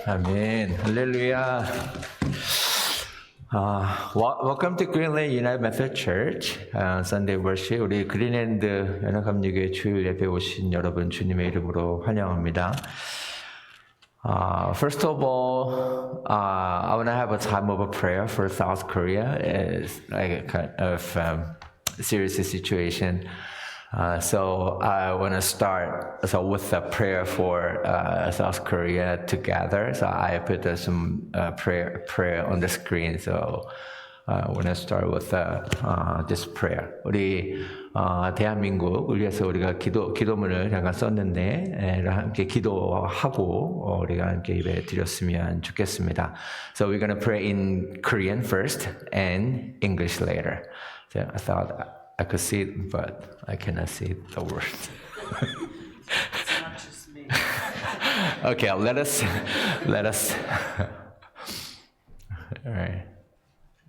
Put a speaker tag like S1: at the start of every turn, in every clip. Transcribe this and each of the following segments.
S1: 아멘. 할렐루야. Welcome to Greenland United Methodist Church Sunday Worship. 우리 그린랜드 연합감리교회 주일 예배 오신 여러분 주님의 이름으로 환영합니다. First of all, I want to have a time of a prayer for South Korea. It's like a kind of serious situation. So I want to start with a prayer for South Korea together. So I put some prayer on the screen. So I want to start with this prayer. 우리 대한민국을 위해서 우리가 기도문을 잠깐 썼는데 함께 기도하고 우리가 함께 예배 드렸으면 좋겠습니다. So we're going to pray in Korean first and English later. So I thought I could see it, but I cannot see the words.
S2: It's not just me.
S1: Okay, let us. All right.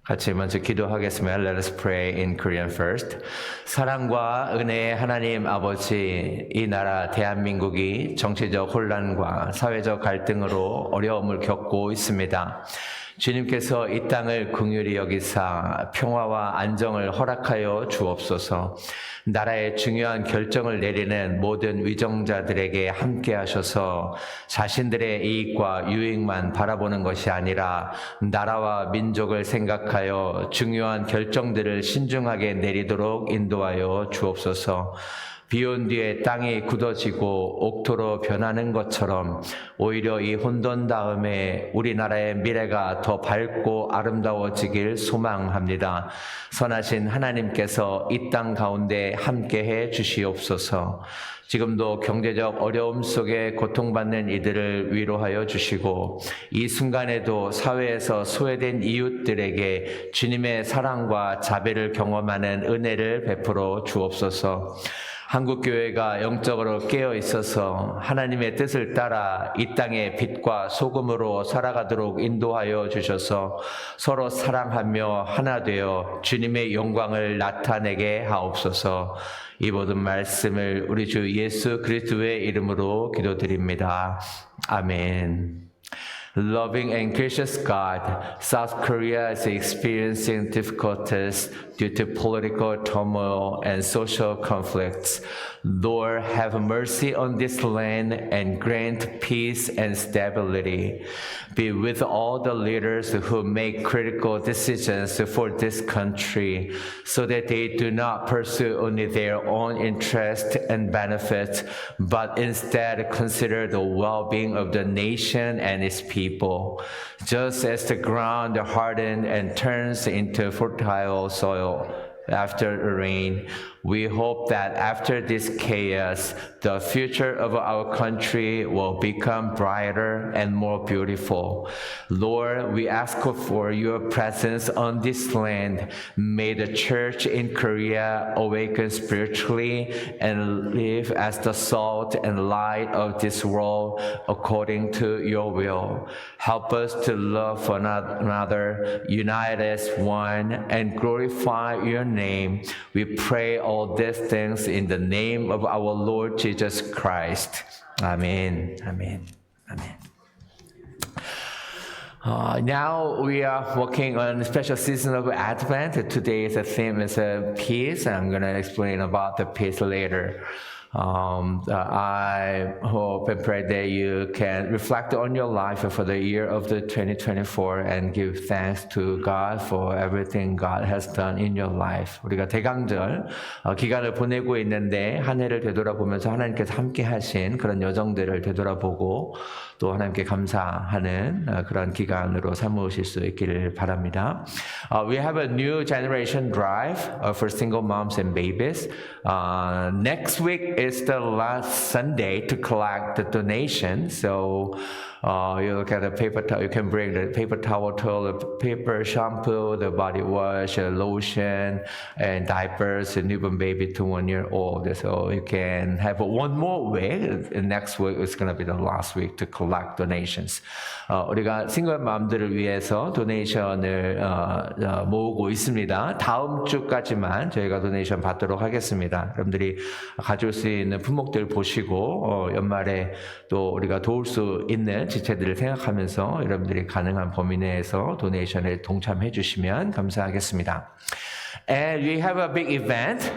S1: 같이 먼저 기도하겠습니다. Let us pray in Korean first. 사랑과 은혜의 하나님 아버지, 이 나라 대한민국이 정치적 혼란과 사회적 갈등으로 어려움을 겪고 있습니다. 주님께서 이 땅을 긍휼히 여기사 평화와 안정을 허락하여 주옵소서. 나라의 중요한 결정을 내리는 모든 위정자들에게 함께 하셔서 자신들의 이익과 유익만 바라보는 것이 아니라 나라와 민족을 생각하여 중요한 결정들을 신중하게 내리도록 인도하여 주옵소서. 비온 뒤에 땅이 굳어지고 옥토로 변하는 것처럼 오히려 이 혼돈 다음에 우리나라의 미래가 더 밝고 아름다워지길 소망합니다. 선하신 하나님께서 이 땅 가운데 함께해 주시옵소서. 지금도 경제적 어려움 속에 고통받는 이들을 위로하여 주시고 이 순간에도 사회에서 소외된 이웃들에게 주님의 사랑과 자비를 경험하는 은혜를 베풀어 주옵소서. 한국교회가 영적으로 깨어 있어서 하나님의 뜻을 따라 이 땅의 빛과 소금으로 살아가도록 인도하여 주셔서 서로 사랑하며 하나 되어 주님의 영광을 나타내게 하옵소서. 이 모든 말씀을 우리 주 예수 그리스도의 이름으로 기도드립니다. 아멘. Loving and gracious God, South Korea is experiencing difficulties due to political turmoil and social conflicts. Lord, have mercy on this land and grant peace and stability. Be with all the leaders who make critical decisions for this country so that they do not pursue only their own interest and benefits, but instead consider the well-being of the nation and its people. Just as the ground hardens and turns into fertile soil after the rain, we hope that after this chaos, the future of our country will become brighter and more beautiful. Lord, we ask for your presence on this land. May the church in Korea awaken spiritually and live as the salt and light of this world according to your will. Help us to love one another, unite as one, and glorify your name. We pray all these things in the name of our Lord Jesus Christ. Amen. Amen. Amen. Now we are working on a special season of Advent. Today's theme is peace, and I'm going to explain about the peace later. I hope and pray that you can reflect on your life for the year of the 2024 and give thanks to God for everything God has done in your life. 우리가 대강절 기간을 보내고 있는데 한 해를 되돌아보면서 하나님께서 함께 하신 그런 여정들을 되돌아보고 또 하나님께 감사하는 그런 기간으로 삼으실 수 있기를 바랍니다. We have a new generation drive for single moms and babies. Next week is the last Sunday to collect the donation. So you look at the paper towel. You can bring the paper towel, toilet paper, shampoo, the body wash, lotion, and diapers, a newborn baby to 1 year old. So you can have one more week. Next week is going to be the last week to collect donations. 우리가 싱글 맘들을 위해서 도네이션을 모으고 있습니다. 다음 주까지만 저희가 도네이션 받도록 하겠습니다. 여러분들이 가져올 수 수 있는 품목들 보시고 연말에 또 우리가 도울 수 있는 지체들을 생각하면서 여러분들이 가능한 범위 내에서 도네이션에 동참해 주시면 감사하겠습니다. And we have a big event,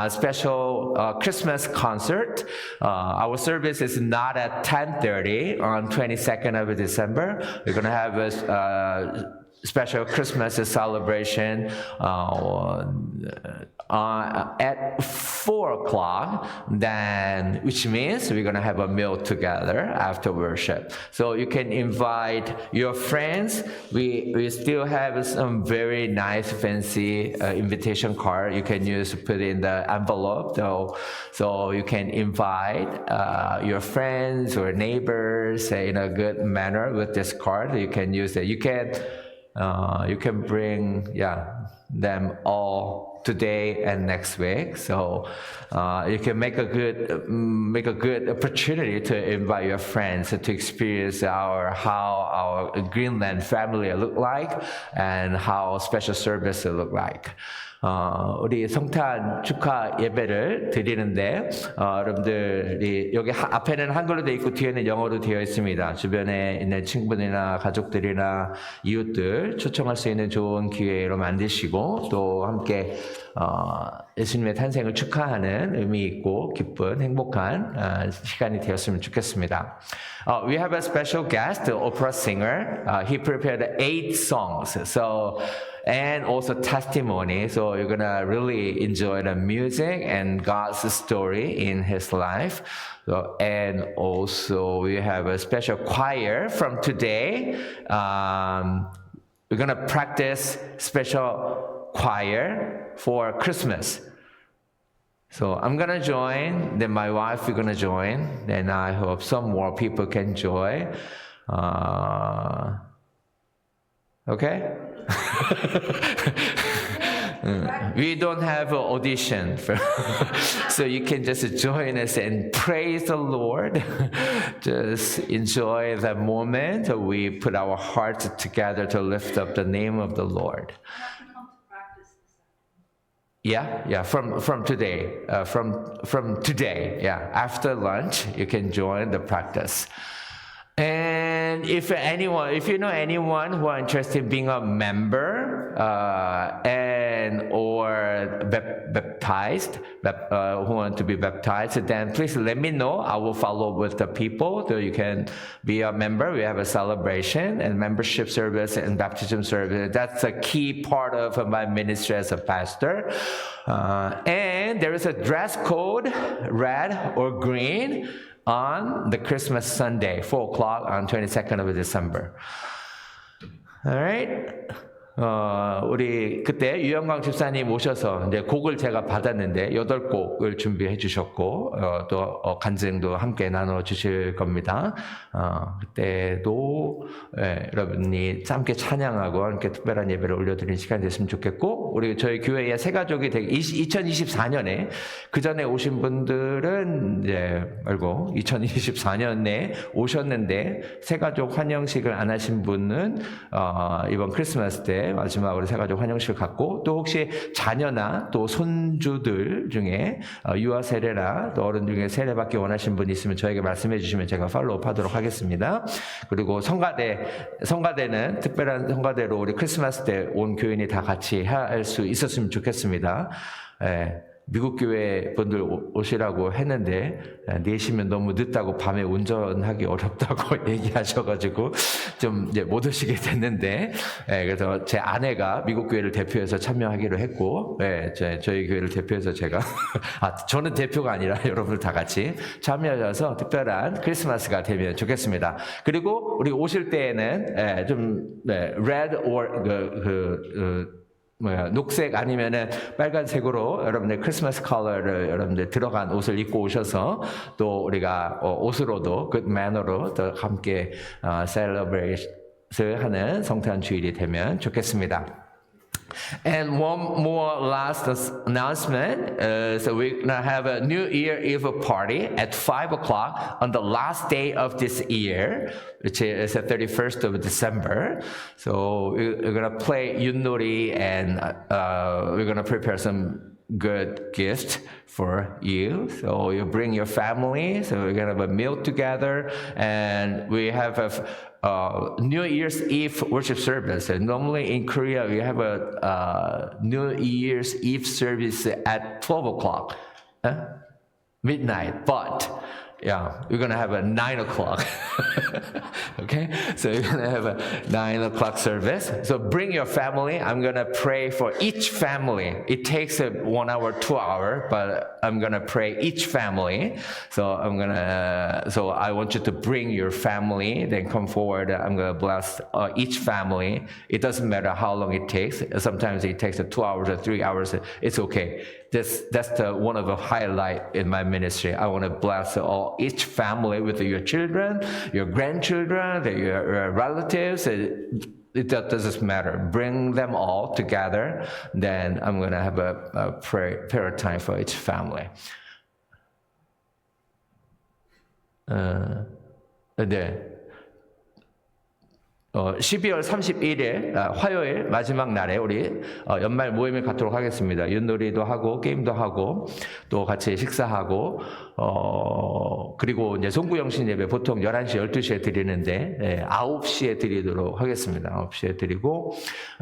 S1: special Christmas concert. Our service is not at 10:30 on 22nd of December. We're going to have a special Christmas celebration at 4 o'clock, then, which means we're going to have a meal together after worship. So you can invite your friends. We still have some very nice, fancy invitation card you can use to put in the envelope. So you can invite your friends or neighbors in a good manner with this card. You can use it. You can bring them all today and next week. So you can make a good opportunity to invite your friends to experience how our Greenland family look like and how special service look like. 우리 성탄 축하 예배를 드리는데 여러분들이 여기 앞에는 한글로 되어 있고 뒤에는 영어로 되어 있습니다. 주변에 있는 친구들이나 가족들이나 이웃들 초청할 수 있는 좋은 기회로 만드시고 또 함께 예수님의 탄생을 축하하는 의미 있고 기쁜 행복한 시간이 되었으면 좋겠습니다. We have a special guest, the opera singer. He prepared 8 songs. And also testimony. So you're gonna really enjoy the music and God's story in his life. And also we have a special choir from today. We're gonna practice special choir for Christmas. So I'm gonna join, then my wife is gonna join, then I hope some more people can join. Okay? We don't have an audition, so you can just join us and praise the Lord. Just enjoy the moment we put our hearts together to lift up the name of the Lord. Yeah, from today, from today, after lunch, you can join the practice. And if you know anyone who are interested in being a member or baptized, who want to be baptized, then please let me know. I will follow up with the people so you can be a member. We have a celebration and membership service and baptism service. That's a key part of my ministry as a pastor. And there is a dress code, red or green, on the Christmas Sunday, 4 o'clock on 22nd of December. All right? 우리 그때 유영광 집사님 오셔서 이제 곡을 제가 받았는데 8곡을 준비해 주셨고 또 간증도 함께 나눠 주실 겁니다. 그때도 여러분이 함께 찬양하고 함께 특별한 예배를 올려드리는 시간이 됐으면 좋겠고 우리 저희 교회의 새 가족이 2024년에 그 전에 오신 분들은 이제 말고 2024년에 오셨는데 새 가족 환영식을 안 하신 분은 이번 크리스마스 때 마지막으로 새가족 환영식을 갖고 또 혹시 자녀나 또 손주들 중에 유아 세례나 또 어른 중에 세례 받기 원하신 분이 있으면 저에게 말씀해 주시면 제가 팔로우 하도록 하겠습니다. 그리고 성가대는 특별한 성가대로 우리 크리스마스 때 온 교인이 다 같이 할 수 있었으면 좋겠습니다. 미국 교회 분들 오시라고 했는데 4시면 너무 늦다고 밤에 운전하기 어렵다고 얘기하셔가지고 좀 이제 못 오시게 됐는데 그래서 제 아내가 미국 교회를 대표해서 참여하기로 했고 저희 교회를 대표해서 제가 저는 대표가 아니라 여러분들 다 같이 참여하셔서 특별한 크리스마스가 되면 좋겠습니다. 그리고 우리 오실 때에는 좀 red or 녹색 아니면은 빨간색으로 여러분들 크리스마스 컬러를 여러분들 들어간 옷을 입고 오셔서 또 우리가 옷으로도 good manner로 또 함께 셀러브레이트 하는 성탄 주일이 되면 좋겠습니다. And one more last announcement. So we're going to have a New Year Eve party at 5 o'clock on the last day of this year, which is the 31st of December. So we're going to play Yunori and we're going to prepare some good gift for you. So you bring your family. So we're gonna have a meal together, and we have a New Year's Eve worship service. And normally in Korea, we have a New Year's Eve service at 12 o'clock, midnight. But yeah, we're gonna have a 9 o'clock. Okay, so you're gonna have a 9 o'clock service. So bring your family. I'm gonna pray for each family. It takes 1 hour, 2 hours, but I'm gonna pray each family. So so I want you to bring your family. Then come forward. I'm gonna bless each family. It doesn't matter how long it takes. Sometimes it takes 2 hours or 3 hours. It's okay. That's one of the highlight in my ministry. I want to bless each family with your children, your grandchildren, your relatives. It doesn't matter. Bring them all together. Then I'm going to have a prayer time for each family. 네. 12월 31일 화요일 마지막 날에 우리 연말 모임을 갖도록 하겠습니다. 윷놀이도 하고 게임도 하고 또 같이 식사하고 그리고 이제 송구영신 예배 보통 11시 12시에 드리는데 9시에 드리도록 하겠습니다. 9시에 드리고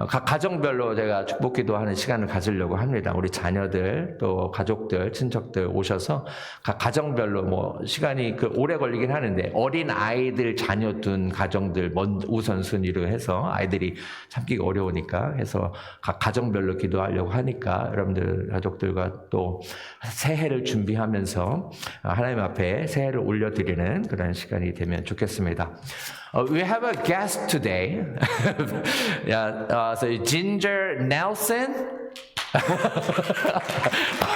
S1: 각 가정별로 제가 축복기도 하는 시간을 가지려고 합니다. 우리 자녀들 또 가족들 친척들 오셔서 각 가정별로 뭐 시간이 오래 걸리긴 하는데 어린 아이들 자녀 둔 가정들 우선순위로 해서 아이들이 참기가 어려우니까 해서 각 가정별로 기도하려고 하니까 여러분들 가족들과 또 새해를 준비하면서 하나님 앞에 새해를 올려드리는 그런 시간이 되면 좋겠습니다. We have a guest today. So Ginger Nelson.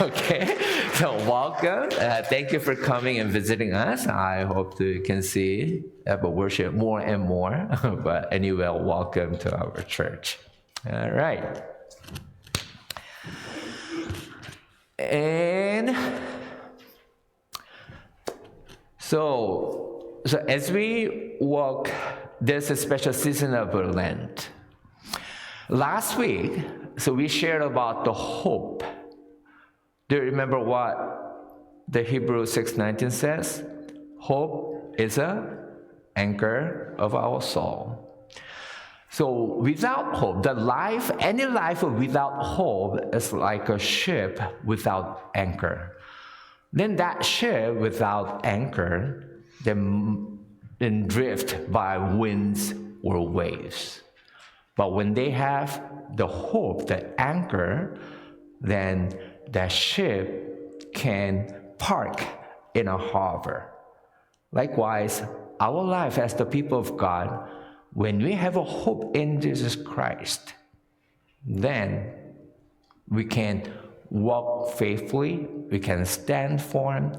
S1: Okay, so welcome. Thank you for coming and visiting us. I hope you can see about worship more and more. But anyway, welcome to our church. All right. And so as we walk this special season of Lent, last week, so we shared about the hope. Do you remember what the Hebrews 6:19 says? Hope is an anchor of our soul. So without hope, any life without hope is like a ship without anchor. Then that ship without anchor, then drift by winds or waves. But when they have the hope, the anchor, then that ship can park in a harbor. Likewise, our life as the people of God, when we have a hope in Jesus Christ, then we can walk faithfully, we can stand firm,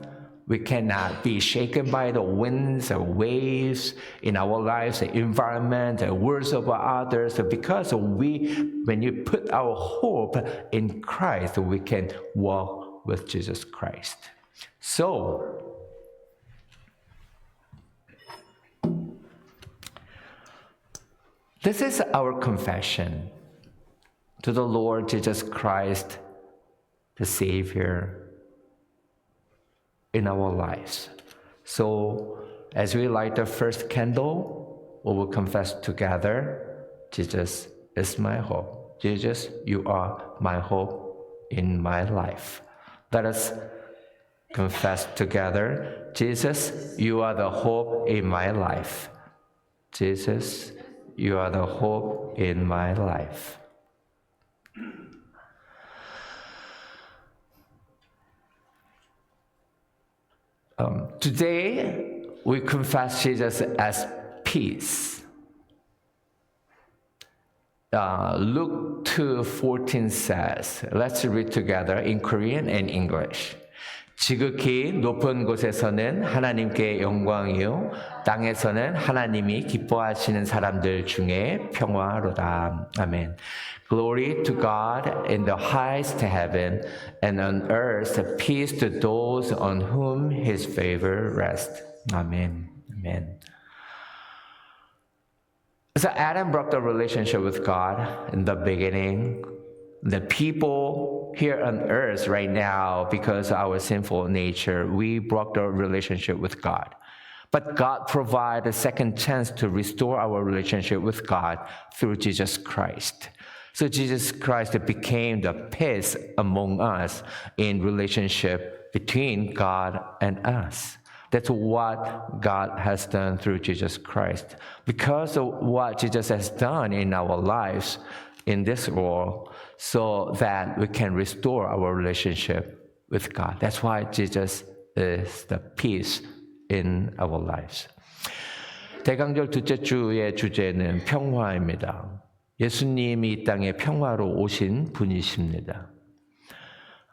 S1: we cannot be shaken by the winds or waves in our lives, the environment, the words of others, because when you put our hope in Christ, we can walk with Jesus Christ. So, this is our confession to the Lord Jesus Christ, the Savior, in our lives. So as we light the first candle, we will confess together, Jesus is my hope. Jesus, you are my hope in my life. Let us confess together, Jesus, you are the hope in my life. Jesus, you are the hope in my life. Today, we confess Jesus as peace. Luke 2:14 says, let's read together in Korean and English. 지극히 높은 곳에서는 하나님께 영광이요 땅에서는 하나님이 기뻐하시는 사람들 중에 평화로다. 아멘. Glory to God in the highest heaven, and on earth peace to those on whom His favor rests. Amen. Amen. So Adam broke the relationship with God in the beginning. The people here on earth right now, because of our sinful nature, we broke the relationship with God. But God provided a second chance to restore our relationship with God through Jesus Christ. So Jesus Christ became the peace among us in relationship between God and us. That's what God has done through Jesus Christ. Because of what Jesus has done in our lives in this world, so that we can restore our relationship with God. That's why Jesus is the peace in our lives. 대강절 둘째 주의 주제는 평화입니다. 예수님이 이 땅에 평화로 오신 분이십니다.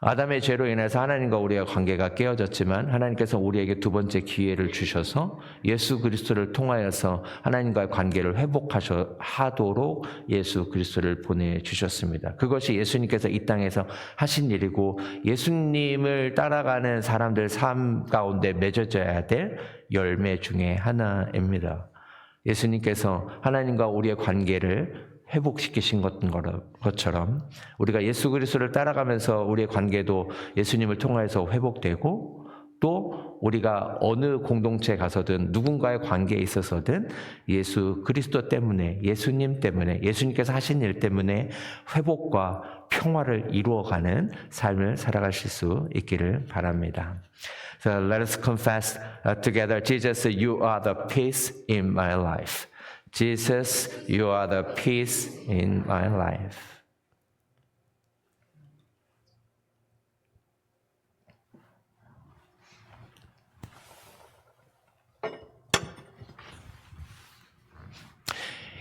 S1: 아담의 죄로 인해서 하나님과 우리의 관계가 깨어졌지만 하나님께서 우리에게 두 번째 기회를 주셔서 예수 그리스도를 통하여서 하나님과의 관계를 회복하도록 예수 그리스도를 보내주셨습니다. 그것이 예수님께서 이 땅에서 하신 일이고 예수님을 따라가는 사람들 삶 가운데 맺어져야 될 열매 중에 하나입니다. 예수님께서 하나님과 우리의 관계를 회복시키신 것처럼 우리가 예수 그리스도를 따라가면서 우리의 관계도 예수님을 통해서 회복되고 또 우리가 어느 공동체에 가서든 누군가의 관계에 있어서든 예수 그리스도 때문에 예수님 때문에 예수님께서 하신 일 때문에 회복과 평화를 이루어가는 삶을 살아가실 수 있기를 바랍니다. So let us confess together, Jesus, you are the peace in my life. Jesus, you are the peace in my life.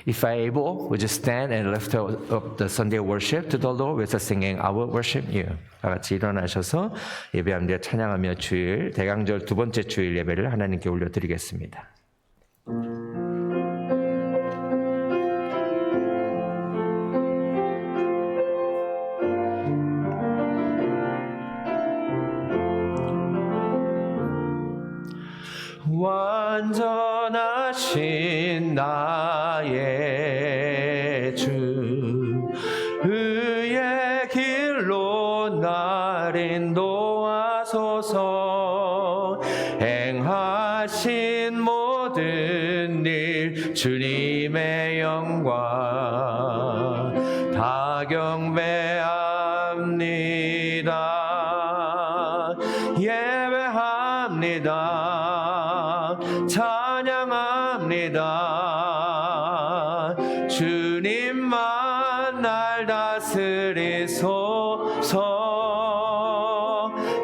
S1: If I able, would you stand and lift up the Sunday worship to the Lord with us singing, I will worship you. 다 같이 일어나셔서 예배하며 찬양하며 주일, 대강절 두 번째 주일 예배를 하나님께 올려드리겠습니다. 완전하신 나의 주 의의 길로 날 인도하소서 행하신 모든 일 주님의 영광 다 경배합니다 예배합니다 찬양합니다. 주님만 날 다스리소서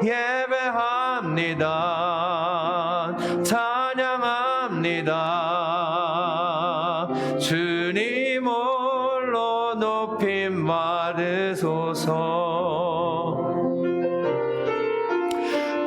S1: 예배합니다. 찬양합니다. 주님 홀로 높임 받으소서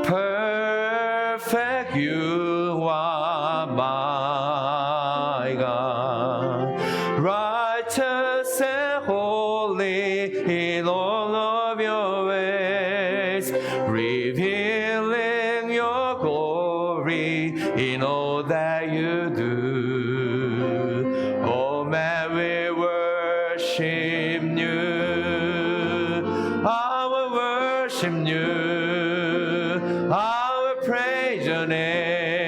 S1: Perfect you are my God, righteous and holy in all of your ways, revealing your glory in all that you do. Oh, may we worship you, I will worship you, I will praise your name,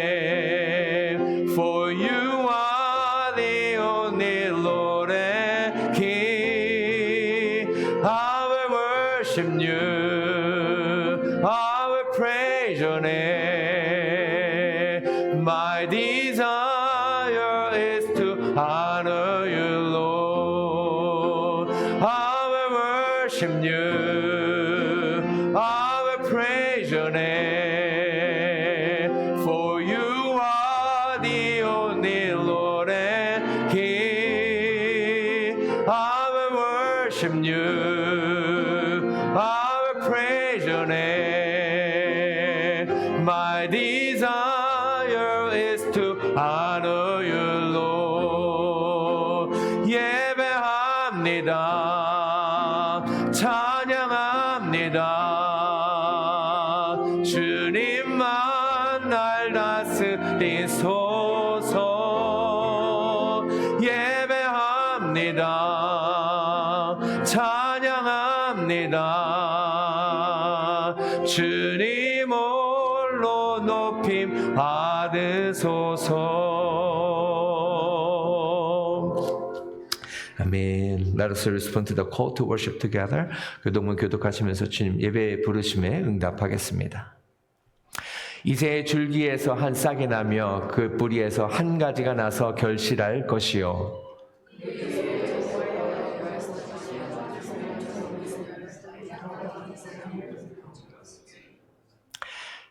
S1: for you are the only Lord and King. I will worship you, I will praise your name. My desire is to honor you, Lord. I will worship you, I will praise your name, for you are the only Lord and King. I will worship you, I will praise your name. My desire is to honor you, Lord. 예배합니다. 찬양합니다. 주님만 날 다스리소서 예배합니다. 찬양합니다. 주님 홀로 높임 받으소서. 아멘. Let us respond to the call to worship together. 교동문 교독하시면서 주님 예배 부르심에 응답하겠습니다. 이새의 줄기에서 한 싹이 나며 그 뿌리에서 한 가지가 나서 결실할 것이요.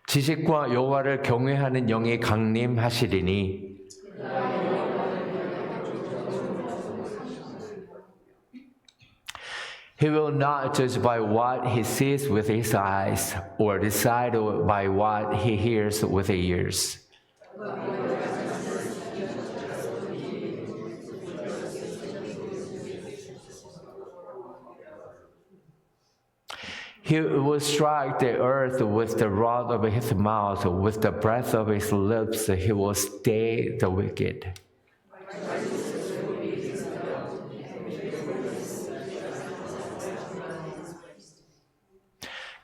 S1: 지식과 여호와를 경외하는 영이 강림하시리니 He will not judge by what he sees with his eyes, or decide by what he hears with the ears. He will strike the earth with the rod of his mouth, with the breath of his lips he will stay the wicked.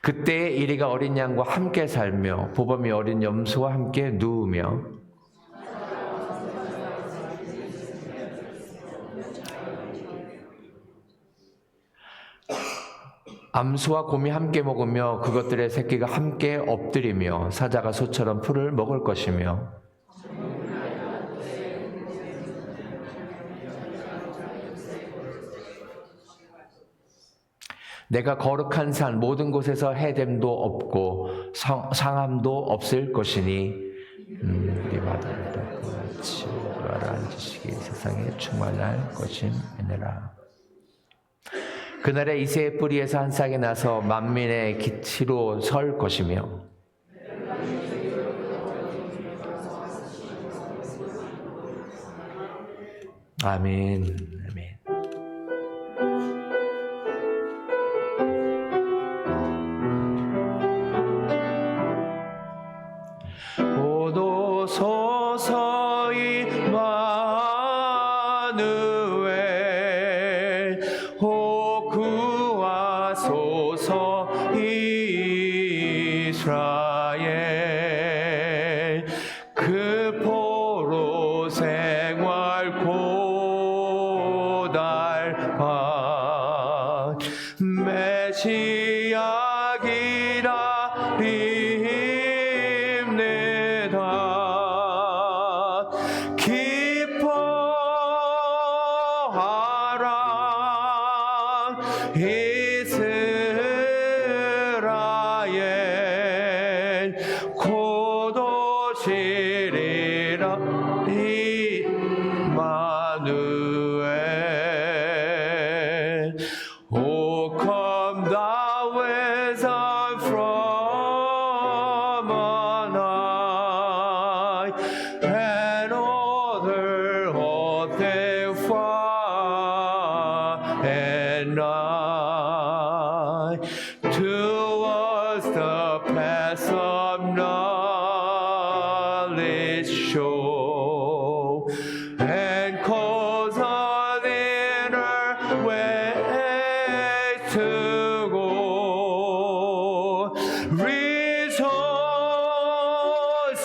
S1: 그때 이리가 어린 양과 함께 살며 보범이 어린 염소와 함께 누우며 암소와 곰이 함께 먹으며 그것들의 새끼가 함께 엎드리며 사자가 소처럼 풀을 먹을 것이며 내가 거룩한 산 모든 곳에서 해됨도 없고 상함도 없을 것이니 우리 마다도 같이 그러한 지식이 세상에 충만할 것임이니라. 그날에 이새의 뿌리에서 한 싹이 나서 만민의 기치로 설 것이며 아멘. 아멘. 오도소서 임마누엘 오 구하소서 이스라엘 그 포로 생활 고달파 메시아 기다립니다. 기뻐하라 이스라엘 곧 오시리라 임마누엘. O come thou as I'm from on high, and other hope they far and nigh. Towards the path of knowledge show, and cause of inner way to go. Rejoice,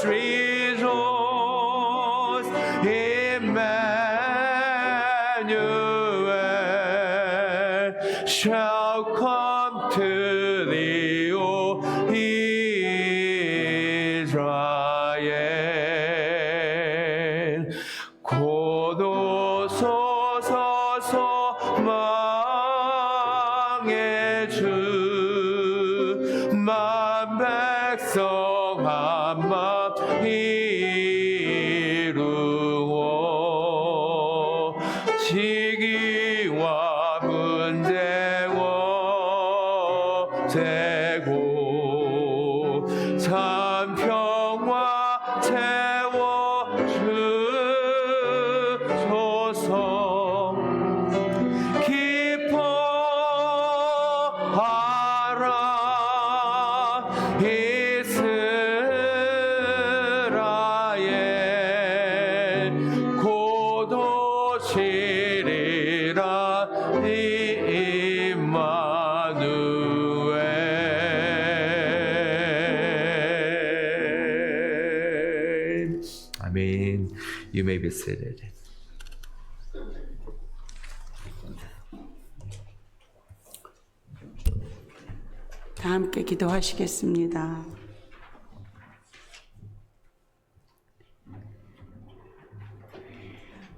S1: rejoice, Emmanuel shall come to thee, O Israel. 곧 오소서 소망의 주 만 백성 한맘 이루어 시기와 분쟁워 되고 삼평화 채워주소서. 기뻐하라 이스라엘 곧 오시리라 임마누엘. 아멘. You may be seated.
S3: 다 함께 기도하시겠습니다.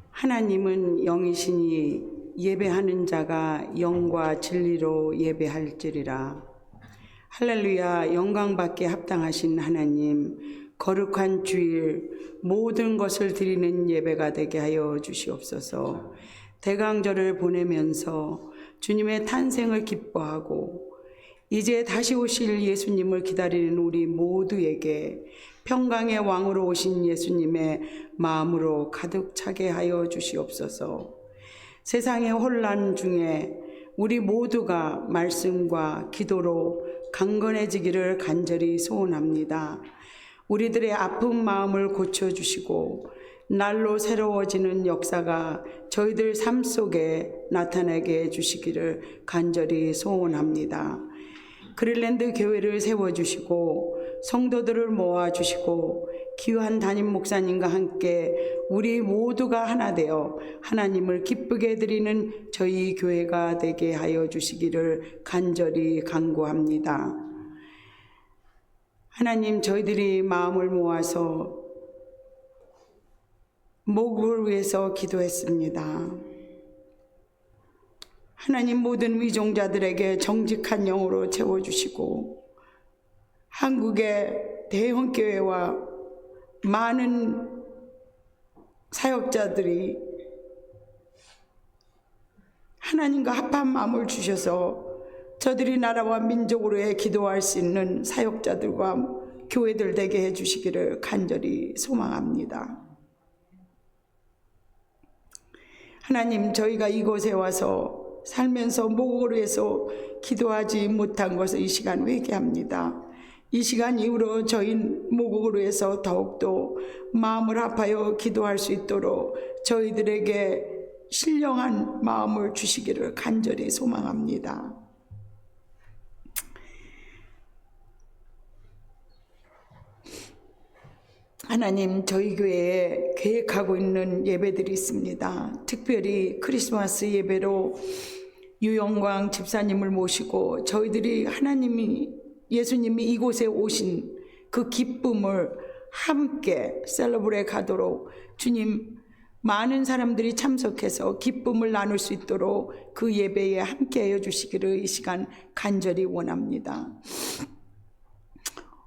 S3: 하나님은 영이시니 예배하는 자가 영과 진리로 예배할지리라. 할렐루야. 영광받게 합당하신 하나님, 거룩한 주일 모든 것을 드리는 예배가 되게 하여 주시옵소서. 대강절을 보내면서 주님의 탄생을 기뻐하고 이제 다시 오실 예수님을 기다리는 우리 모두에게 평강의 왕으로 오신 예수님의 마음으로 가득 차게 하여 주시옵소서. 세상의 혼란 중에 우리 모두가 말씀과 기도로 강건해지기를 간절히 소원합니다. 우리들의 아픈 마음을 고쳐주시고 날로 새로워지는 역사가 저희들 삶 속에 나타나게 해주시기를 간절히 소원합니다. 그릴랜드 교회를 세워주시고 성도들을 모아주시고 귀한 담임 목사님과 함께 우리 모두가 하나 되어 하나님을 기쁘게 드리는 저희 교회가 되게 하여 주시기를 간절히 간구합니다. 하나님, 저희들이 마음을 모아서 목을 위해서 기도했습니다. 하나님, 모든 위종자들에게 정직한 영으로 채워주시고 한국의 대형교회와 많은 사역자들이 하나님과 합한 마음을 주셔서 저들이 나라와 민족으로의 기도할 수 있는 사역자들과 교회들 되게 해주시기를 간절히 소망합니다. 하나님, 저희가 이곳에 와서 살면서 목을 위해서 기도하지 못한 것을 이 시간 회개합니다. 이 시간 이후로 저희 목을 위해서 더욱더 마음을 합하여 기도할 수 있도록 저희들에게 신령한 마음을 주시기를 간절히 소망합니다. 하나님, 저희 교회에 계획하고 있는 예배들이 있습니다. 특별히 크리스마스 예배로 유영광 집사님을 모시고 저희들이 예수님이 이곳에 오신 그 기쁨을 함께 셀러브레 가도록 주님, 많은 사람들이 참석해서 기쁨을 나눌 수 있도록 그 예배에 함께 하여 주시기를 이 시간 간절히 원합니다.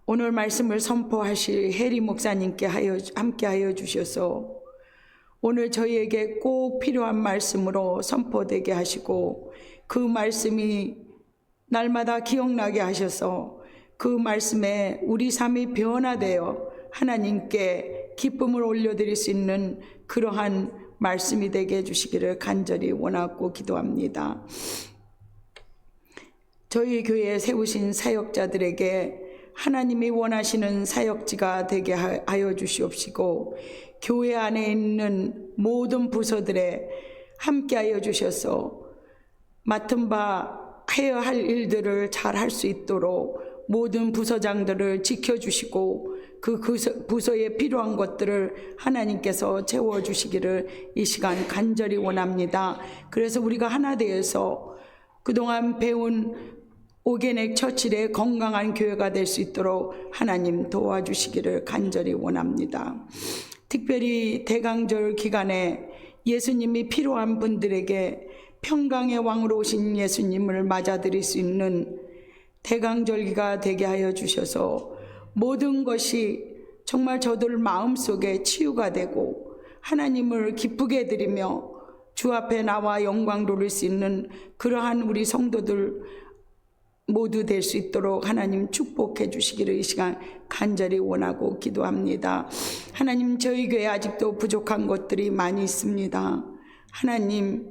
S3: 오늘 말씀을 선포하실 해리 목사님께 함께 하여 주셔서 오늘 저희에게 꼭 필요한 말씀으로 선포되게 하시고 그 말씀이 날마다 기억나게 하셔서 그 말씀에 우리 삶이 변화되어 하나님께 기쁨을 올려드릴 수 있는 그러한 말씀이 되게 해주시기를 간절히 원하고 기도합니다. 저희 교회에 세우신 사역자들에게 하나님이 원하시는 사역지가 되게 하여 주시옵시고 교회 안에 있는 모든 부서들에 함께 하여 주셔서 맡은 바 해야 할 일들을 잘 할 수 있도록 모든 부서장들을 지켜주시고 그 부서에 필요한 것들을 하나님께서 채워주시기를 이 시간 간절히 원합니다. 그래서 우리가 하나 되어서 그동안 배운 오게넥 처칠의 건강한 교회가 될 수 있도록 하나님 도와주시기를 간절히 원합니다. 특별히 대강절 기간에 예수님이 필요한 분들에게 평강의 왕으로 오신 예수님을 맞아들일 수 있는 대강절기가 되게 하여 주셔서 모든 것이 정말 저들 마음속에 치유가 되고 하나님을 기쁘게 드리며 주 앞에 나와 영광 돌릴 수 있는 그러한 우리 성도들 모두 될 수 있도록 하나님 축복해 주시기를 이 시간 간절히 원하고 기도합니다. 하나님, 저희 교회 아직도 부족한 것들이 많이 있습니다. 하나님,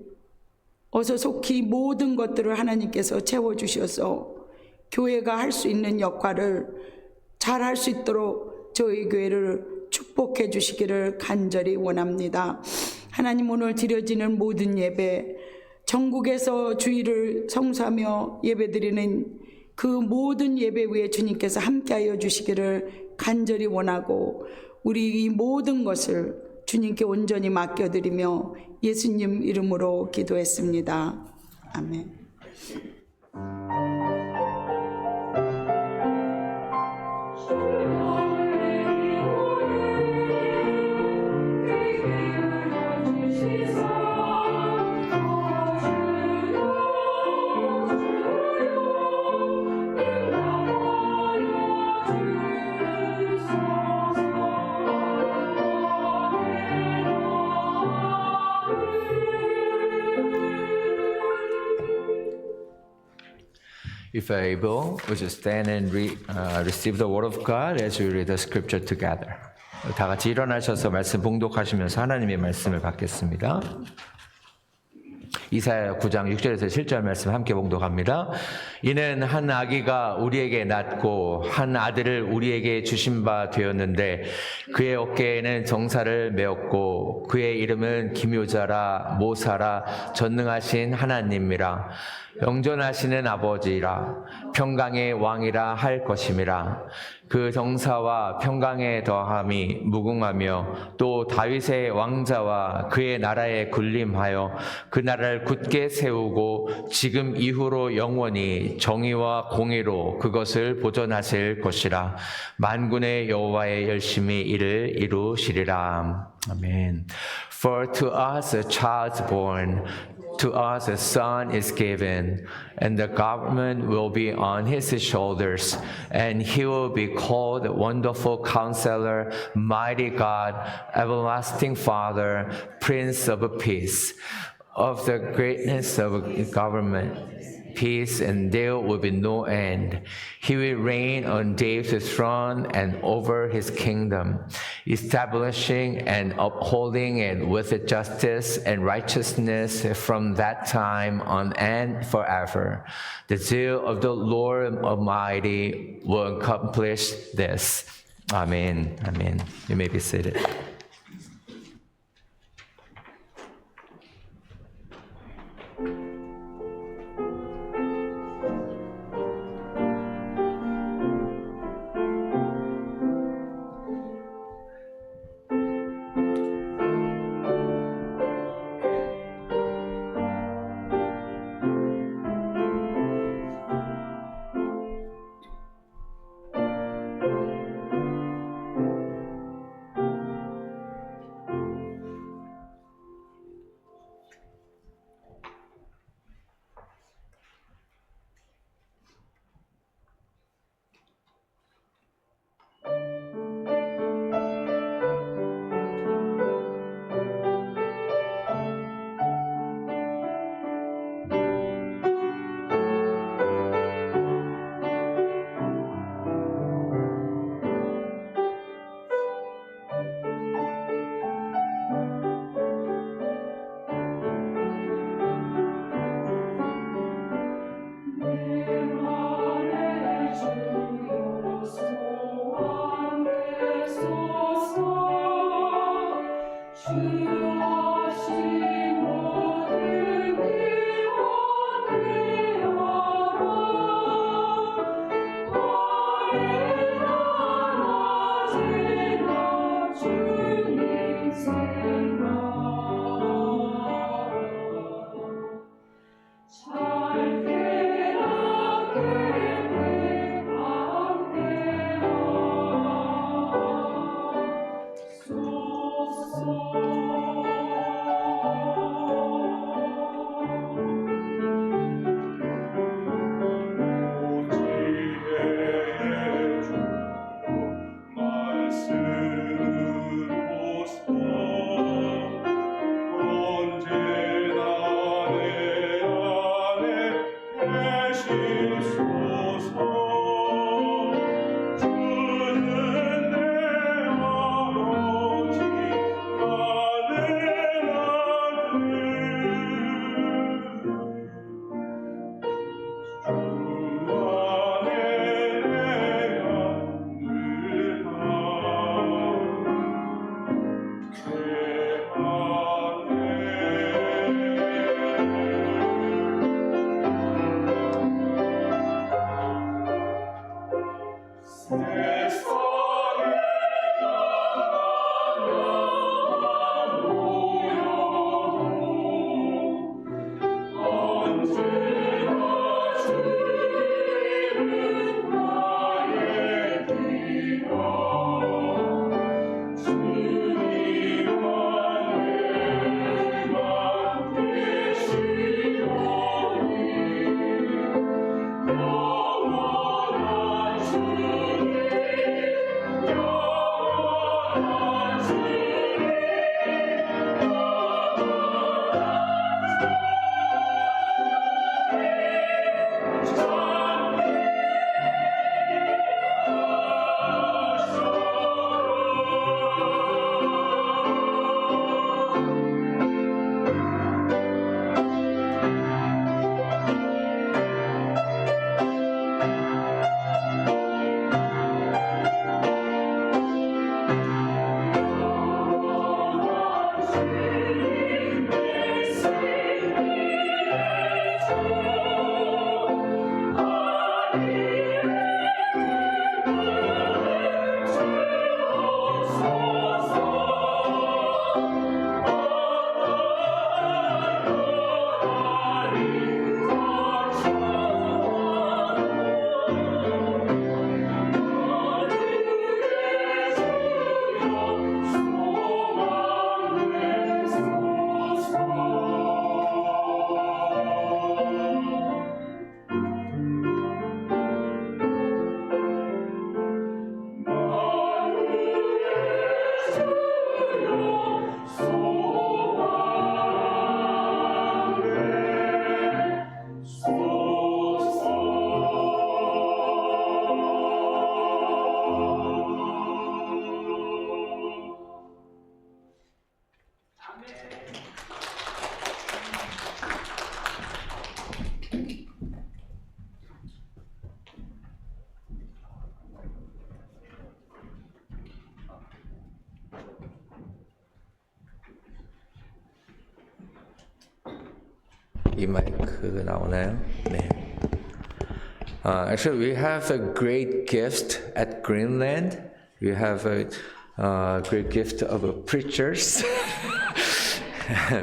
S3: 어서 속히 모든 것들을 하나님께서 채워주셔서 교회가 할 수 있는 역할을 잘 할 수 있도록 저희 교회를 축복해 주시기를 간절히 원합니다. 하나님, 오늘 드려지는 모든 예배, 전국에서 주일을 성수하며 예배드리는 그 모든 예배 위에 주님께서 함께하여 주시기를 간절히 원하고 우리 이 모든 것을 주님께 온전히 맡겨드리며 예수님 이름으로 기도했습니다. 아멘.
S1: If able, would you stand and receive the word of God as we read the scripture together? 다 같이 일어나셔서 말씀 봉독하시면서 하나님의 말씀을 받겠습니다. 이사야 9장 6절에서 7절 말씀 함께 봉독합니다. 이는 한 아기가 우리에게 낳고 한 아들을 우리에게 주신 바 되었는데 그의 어깨에는 정사를 메었고 그의 이름은 기묘자라 모사라 전능하신 하나님이라 영존하시는 아버지라 평강의 왕이라 할 것임이라. 그 정사와 평강의 더함이 무궁하며 또 다윗의 왕자와 그의 나라에 군림하여 그 나라를 굳게 세우고 지금 이후로 영원히 정의와 공의로 그것을 보존하실 것이라. 만군의 여호와의 열심히 이를 이루시리라. 아멘. For to us a child is born, to us a son is given, and the government will be on his shoulders, and he will be called Wonderful Counselor, Mighty God, Everlasting Father, Prince of Peace. Of the greatness of government, peace, and there will be no end. He will reign on David's throne and over his kingdom, establishing and upholding it with justice and righteousness from that time on and forever. The zeal of the Lord Almighty will accomplish this. Amen. Amen. You may be seated. 이 마이크 나오나요? 네. Actually, we have a great gift at Greenland. We have a great gift of preachers,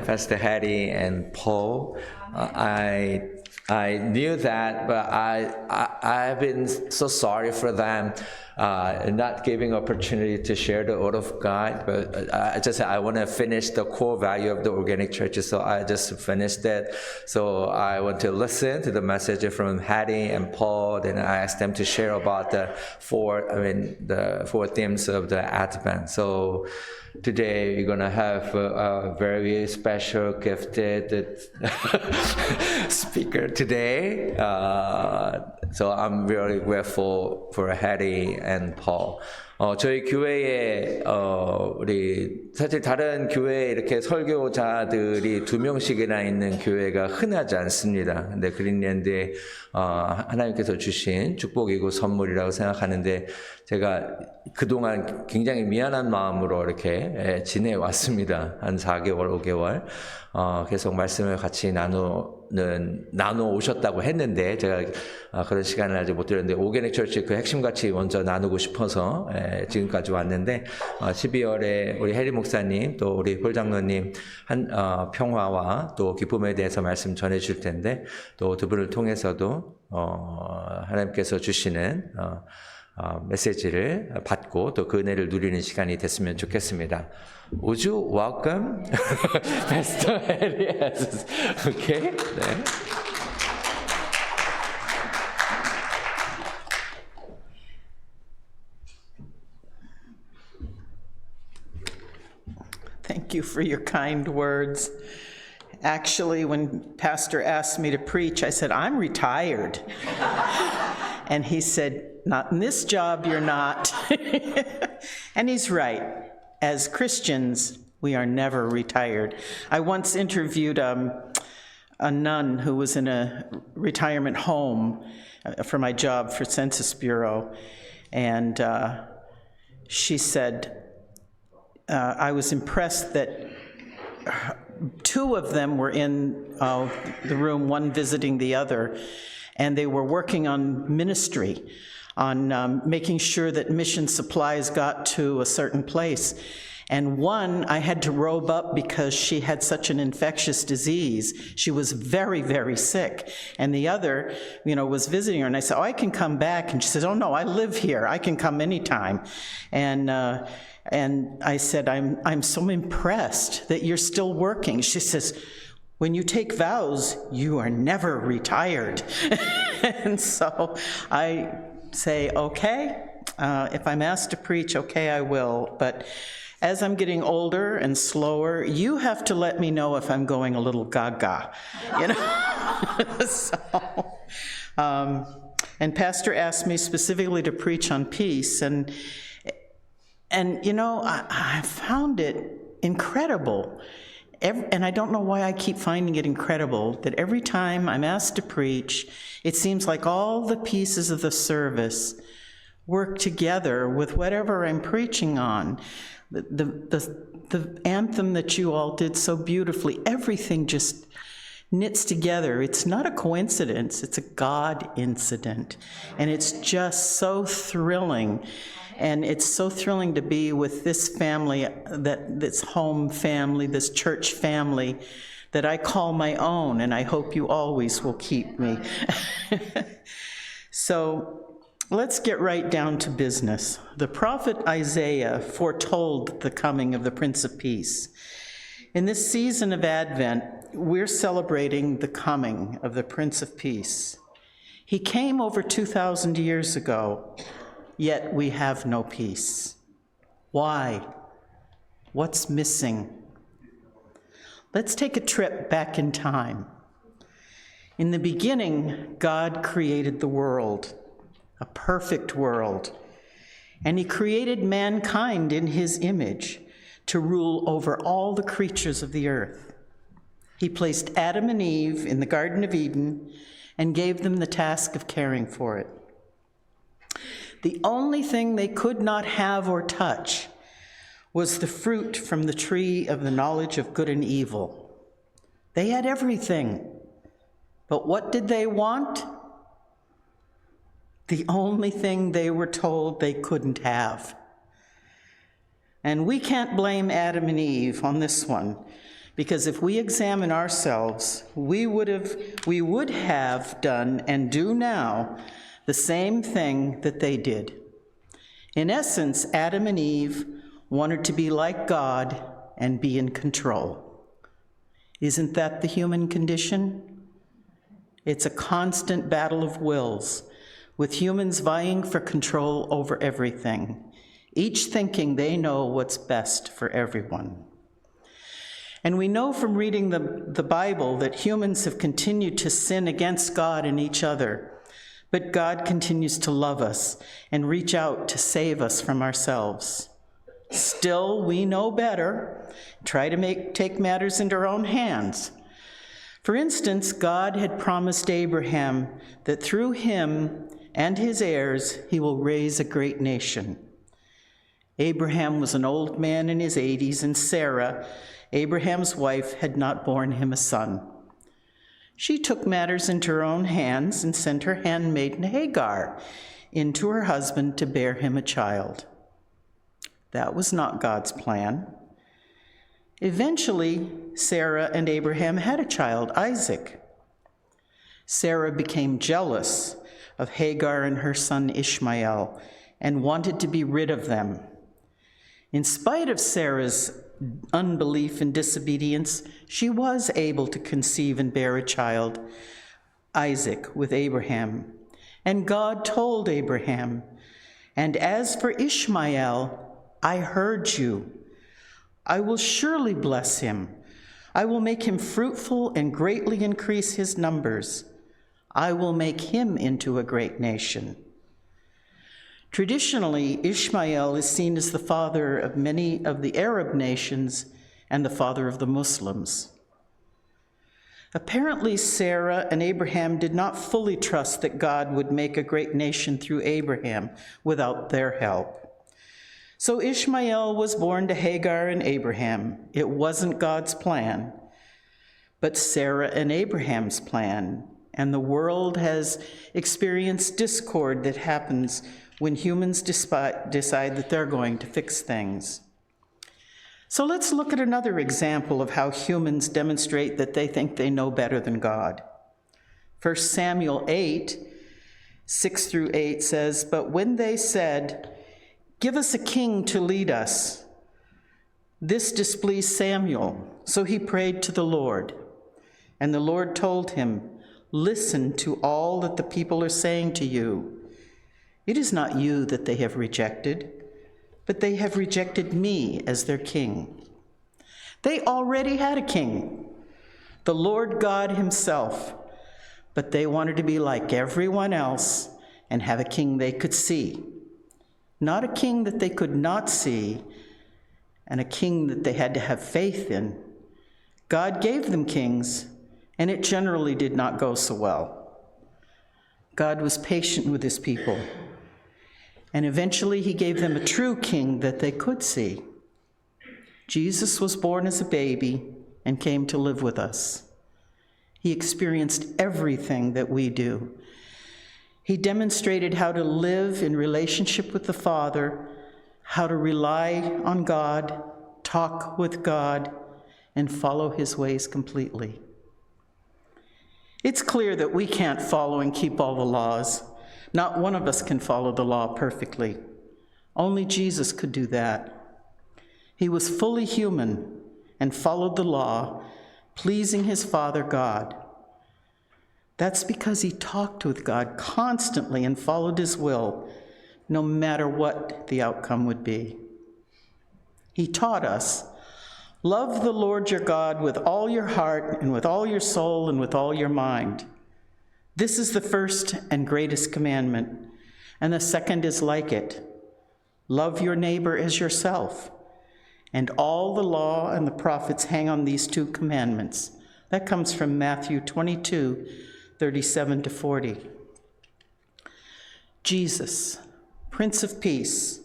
S1: Pastor Hattie and Paul. I knew that, but I've been so sorry for them not giving opportunity to share the word of God. But I want to finish the core value of the organic church, so I just finished it. So I want to listen to the message from Hattie and Paul. Then I asked them to share about the four themes of the Advent. So today we're gonna have a very special gifted speaker today. So I'm really grateful for Hattie and Paul. 저희 교회에 우리 사실 다른 교회에 이렇게 설교자들이 2명씩이나 있는 교회가 흔하지 않습니다. 근데 그린랜드에 하나님께서 주신 축복이고 선물이라고 생각하는데 제가 그동안 굉장히 미안한 마음으로 이렇게 지내왔습니다. 한 4개월, 5개월. 계속 말씀을 같이 나눠 오셨다고 했는데 제가 그런 시간을 아직 못 드렸는데 오게닉 철치 그 핵심같이 먼저 나누고 싶어서 지금까지 왔는데 12월에 우리 해리 목사님 또 우리 폴 장로님 평화와 또 기쁨에 대해서 말씀 전해 주실 텐데 또 두 분을 통해서도 하나님께서 주시는 메시지를 받고 또 그 은혜를 누리는 시간이 됐으면 좋겠습니다. Would you welcome Pastor Elias? Okay. 네.
S2: Thank you for your kind words. Actually, when Pastor asked me to preach, I said, I'm retired. And he said, not in this job, you're not. And he's right. As Christians, we are never retired. I once interviewed a nun who was in a retirement home for my job for Census Bureau. And she said, I was impressed that 2 of them were in the room, one visiting the other, and they were working on ministry, on making sure that mission supplies got to a certain place. And one I had to robe up because she had such an infectious disease. She was very, very sick. And the other, was visiting her. And I said, I can come back. And she says, oh, no, I live here. I can come anytime. And I said, I'm so impressed that you're still working. She says, when you take vows, you are never retired. And so I say, okay, if I'm asked to preach, okay, I will. But as I'm getting older and slower, you have to let me know if I'm going a little gaga, So, and Pastor asked me specifically to preach on peace, and I found it incredible. And I don't know why I keep finding it incredible that every time I'm asked to preach, it seems like all the pieces of the service work together with whatever I'm preaching on. The anthem that you all did so beautifully, everything just knits together. It's not a coincidence, it's a God incident. And it's just so thrilling. And it's so thrilling to be with this family, this home family, this church family that I call my own, and I hope you always will keep me. So let's get right down to business. The prophet Isaiah foretold the coming of the Prince of Peace. In this season of Advent, we're celebrating the coming of the Prince of Peace. He came over 2,000 years ago. Yet we have no peace. Why? What's missing? Let's take a trip back in time. In the beginning, God created the world, a perfect world, and he created mankind in his image to rule over all the creatures of the earth. He placed Adam and Eve in the Garden of Eden and gave them the task of caring for it. The only thing they could not have or touch was the fruit from the tree of the knowledge of good and evil. They had everything, But what did they want? The only thing they were told they couldn't have. And we can't blame Adam and Eve on this one, because if we examine ourselves, we would have done and do now the same thing that they did. In essence, Adam and Eve wanted to be like God and be in control. Isn't that the human condition? It's a constant battle of wills, with humans vying for control over everything, each thinking they know what's best for everyone. And we know from reading the Bible that humans have continued to sin against God and each other, but God continues to love us and reach out to save us from ourselves. Still, we know better, try to take matters into our own hands. For instance, God had promised Abraham that through him and his heirs, he will raise a great nation. Abraham was an old man in his 80s, and Sarah, Abraham's wife, had not borne him a son. She took matters into her own hands and sent her handmaiden Hagar into her husband to bear him a child. That was not God's plan. Eventually, Sarah and Abraham had a child, Isaac. Sarah became jealous of Hagar and her son Ishmael and wanted to be rid of them. In spite of Sarah's unbelief and disobedience, she was able to conceive and bear a child, Isaac, with Abraham. And God told Abraham, "And as for Ishmael, I heard you. I will surely bless him. I will make him fruitful and greatly increase his numbers. I will make him into a great nation." Traditionally, Ishmael is seen as the father of many of the Arab nations and the father of the Muslims. Apparently, Sarah and Abraham did not fully trust that God would make a great nation through Abraham without their help. So Ishmael was born to Hagar and Abraham. It wasn't God's plan, but Sarah and Abraham's plan. And the world has experienced discord that happens when humans decide that they're going to fix things. So let's look at another example of how humans demonstrate that they think they know better than God. 1 Samuel 8, 6 through 8 says, "But when they said, 'Give us a king to lead us,' this displeased Samuel, so he prayed to the Lord. And the Lord told him, 'Listen to all that the people are saying to you. It is not you that they have rejected, but they have rejected me as their king.' They already had a king, the Lord God himself, but they wanted to be like everyone else and have a king they could see, not a king that they could not see, and a king that they had to have faith in. God gave them kings, and it generally did not go so well. God was patient with his people, and eventually he gave them a true king that they could see. Jesus was born as a baby and came to live with us. He experienced everything that we do. He demonstrated how to live in relationship with the Father, how to rely on God, talk with God, and follow his ways completely. It's clear that we can't follow and keep all the laws. Not one of us can follow the law perfectly. Only Jesus could do that. He was fully human and followed the law, pleasing his Father God. That's because he talked with God constantly and followed his will, no matter what the outcome would be. He taught us, "Love the Lord your God with all your heart and with all your soul and with all your mind. This is the first and greatest commandment, and the second is like it. Love your neighbor as yourself. And all the law and the prophets hang on these two commandments." That comes from Matthew 22, 37 to 40. Jesus, Prince of Peace,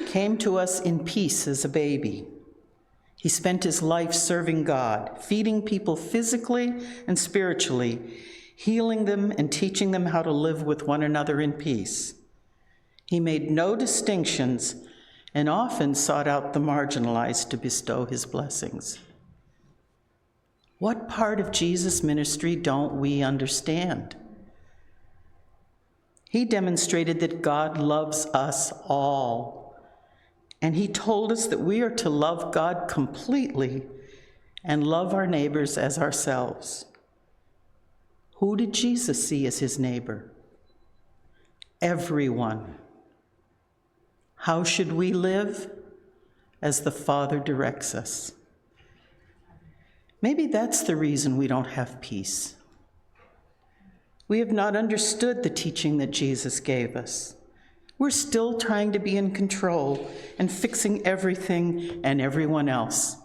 S2: came to us in peace as a baby. He spent his life serving God, feeding people physically and spiritually, healing them and teaching them how to live with one another in peace. He made no distinctions and often sought out the marginalized to bestow his blessings. What part of Jesus' ministry don't we understand? He demonstrated that God loves us all, and he told us that we are to love God completely and love our neighbors as ourselves. Who did Jesus see as his neighbor? Everyone. How should we live? As the Father directs us. Maybe that's the reason we don't have peace. We have not understood the teaching that Jesus gave us. We're still trying to be in control and fixing everything and everyone else.